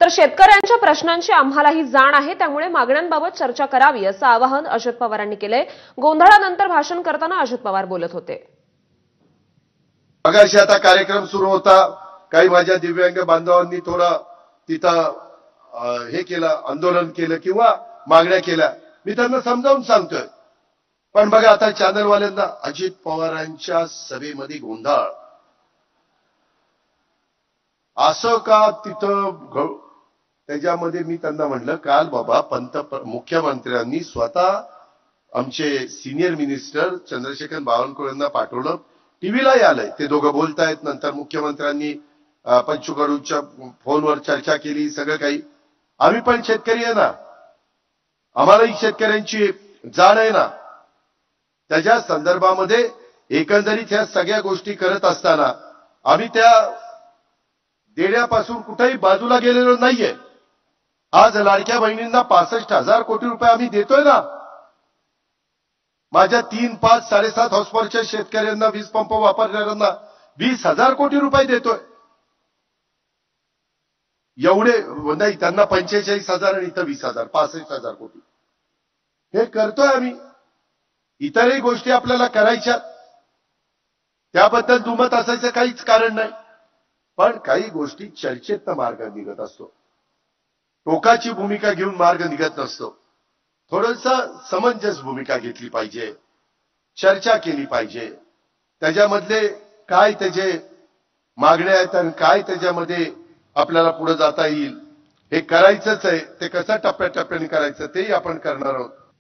तर शेतकऱ्यांच्या प्रश्नांची आम्हालाही जाण आहे, त्यामुळे मागण्यांबाबत चर्चा करावी असं आवाहन अजित पवारांनी केलंय। गोंधळानंतर भाषण करताना अजित पवार बोलत होते। मगाशी आता कार्यक्रम सुरू होता, काही माझ्या दिव्यांग बांधवांनी थोडा तिथं हे केलं, आंदोलन केलं किंवा मागण्या केल्या। मी त्यांना समजावून सांगतोय, पण बघा आता चॅनलवाल्यांना अजित पवारांच्या सभेमध्ये गोंधळ असं का तिथं, त्याच्यामध्ये मी त्यांना म्हणलं काल बाबा मुख्यमंत्र्यांनी स्वतः आमचे सिनियर मिनिस्टर चंद्रशेखर बावनकुळेंना पाठवलं, टीव्हीलाही आलंय, ते दोघं बोलतायत। नंतर मुख्यमंत्र्यांनी पंचकडूच्या फोनवर चर्चा केली, सगळं काही। आम्ही पण शेतकरी आहे ना, आम्हालाही शेतकऱ्यांची जाण आहे ना, त्याच्या संदर्भामध्ये एकंदरीत ह्या सगळ्या गोष्टी करत असताना आम्ही त्या देण्यापासून कुठेही बाजूला गेलेलो नाहीये। आज लाडक्या बहिणींना 65,000 कोटी रुपये आम्ही देतोय ना, माझ्या 3, 5, 7.5 हॉर्सपॉवरच्या शेतकऱ्यांना, वीज पंप वापरणाऱ्यांना 20,000 कोटी रुपये देतोय। एवढे नाही, त्यांना 45,000 आणि इथं 20,000, 65,000 कोटी हे करतोय आम्ही। इतरही गोष्टी आपल्याला करायच्या, त्याबद्दल दुमत असायचं काहीच कारण नाही, पण काही गोष्टी चर्चेतनं मार्ग निघत असतो, टोकाची भूमिका घेऊन मार्ग निघत नसतो। थोडंसं समंजस भूमिका घेतली पाहिजे, चर्चा केली पाहिजे, त्याच्यामधले काय त्याचे मागण्या आहेत आणि काय त्याच्यामध्ये आपल्याला पुढे जाता येईल हे करायचंच आहे। ते कसं टप्प्याटप्प्याने करायचं तेही आपण करणार आहोत।